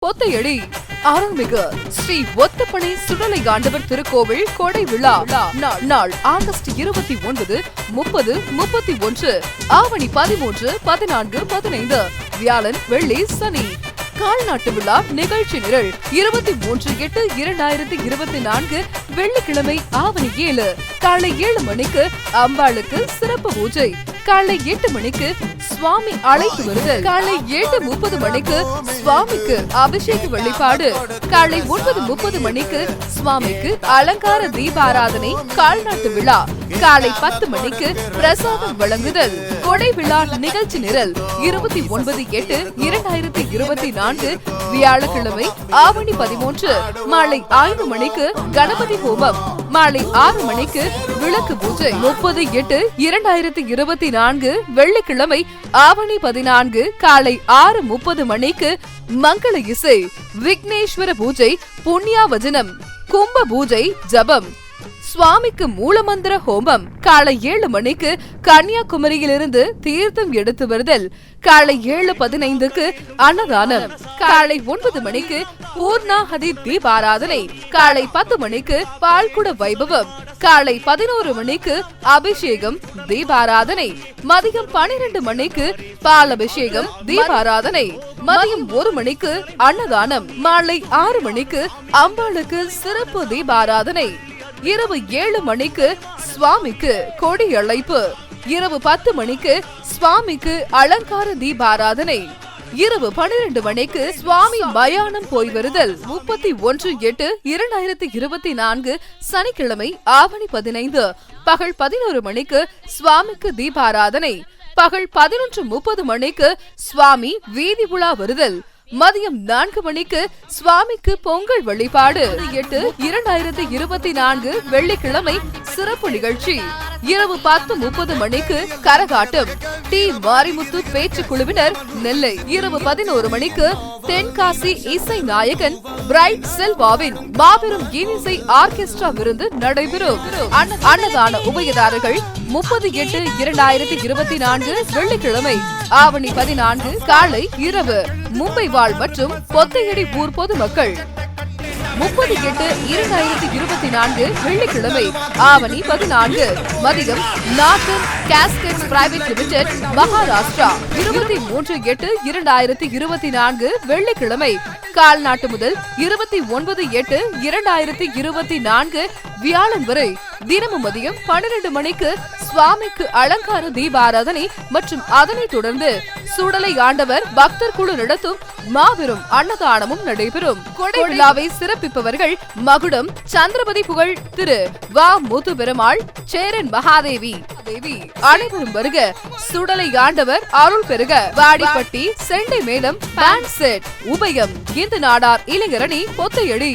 பொத்தையடி அருள்மிகு ஸ்ரீ ஒத்தப்பனை சுடலை ஆண்டவர் திருக்கோவில் கொடை விழா நாள் ஆகஸ்ட் 29, 30, 31, ஆவணி 13, 14, 15 வியாழன், வெள்ளி, சனி. கால்நாட்டு விழா நிகழ்ச்சி நிரல் 23/8/2024 வெள்ளிக்கிழமை ஆவணி 7 காலை 7 மணிக்கு அம்பாளுக்கு சிறப்பு பூஜை. காலை 8 மணிக்கு சுவாமி அழைத்து வருதல். காலை 7:30 மணிக்கு சுவாமிக்கு அபிஷேக வழிபாடு. காலை 9:30 மணிக்கு சுவாமிக்கு அலங்கார தீபாராதனை. கால்நாட்டு விழா காலை 10 மணிக்கு பிரசாதம் வழங்குதல். கொடை விழா நிகழ்ச்சி நிரல் 29/8/2024 வியாழக்கிழமை ஆவணி 13 மாலை 5 மணிக்கு கணபதி ஹோமம். மாலை 6 மணிக்கு விளக்கு பூஜை. 30/8/2024 வெள்ளிக்கிழமை ஆவணி 14 காலை 6:30 மணிக்கு மங்கள இசை, விக்னேஸ்வர பூஜை, புண்ணியாவஜனம், கும்ப பூஜை, ஜபம். சுவாமிக்கு மூலமந்திர ஹோமம். காலை 7 மணிக்கு கன்னியாகுமரியிலிருந்து தீர்த்தம் எடுத்து வருதல். காலை 7:15க்கு அன்னதானம். காலை 9 மணிக்கு பூர்ணாஹதி தீபாராதனை. காலை 10 மணிக்கு பால்குட வைபவம். காலை 11 மணிக்கு அபிஷேகம் தீபாராதனை. மதியம் 12 மணிக்கு பால் அபிஷேகம் தீபாராதனை. மதியம் 1 மணிக்கு அன்னதானம். மாலை 6 மணிக்கு அம்பாளுக்கு சிறப்பு தீபாராதனை. இரவு 7 மணிக்கு சுவாமிக்கு கொடி அழைப்பு. இரவு 10 மணிக்கு சுவாமிக்கு அலங்கார தீபாராதனை. இரவு 12 மணிக்கு சுவாமி மயானம் போய் வருதல். 31/8/2024 சனிக்கிழமை ஆவணி 15 பகல் 11 மணிக்கு சுவாமிக்கு தீபாராதனை. பகல் 11:30 மணிக்கு சுவாமி வீதி உலா வருதல். மதியம் 4 மணிக்கு சுவாமிக்கு பொங்கல் வழிபாடு. 8/2024 வெள்ளிக்கிழமை சிறப்பு நிகழ்ச்சி. இரவு 10:30 மணிக்கு கரகாட்டம். டி மாரிமுத்து பேச்சு குழுவினர், நெல்லை. இரவு 11 மணிக்கு தென்காசி இசை நாயகன் பிரைட் செல்வாவின் மாபெரும் இசை ஆர்கெஸ்ட்ரா விருந்து நடைபெறும். அன்னதான உபயதாரர்கள் 30/8/2024 வெள்ளிக்கிழமை ஆவணி 14 காலை இரவு மும்பை வாழ் மற்றும் பொத்தையடி ஊர் பொதுமக்கள். 30/8/2024 வெள்ளிக்கிழமை ஆவணி 14 மதியம் northern gaskets private limited, Maharashtra. 23/8/2024 வெள்ளிக்கிழமை கால்நாட்டு முதல் 29/8/2024 வியாழன் வரை தினமும் மதியம் 12 மணிக்கு சுவாமிக்கு அலங்கார தீபாராதனை மற்றும் அதனைத் தொடர்ந்து சுடலை ஆண்டவர் பக்தர் குழு நடத்தும் மாபெரும் அன்னதானமும் நடைபெறும். கொடை விழாவை சிறப்பிப்பவர்கள் மகுடம் சந்திரபதி புகழ் திரு வா முத்து பெருமாள், சேரன் மகாதேவி. அனைவரும் வருக, சுடலை ஆண்டவர் அருள் பெருக. வாடிப்பட்டி செண்டை மேளம் பேண்ட் செட் உபயம் இந்து நாடார் இளைஞரணி பொத்தையடி.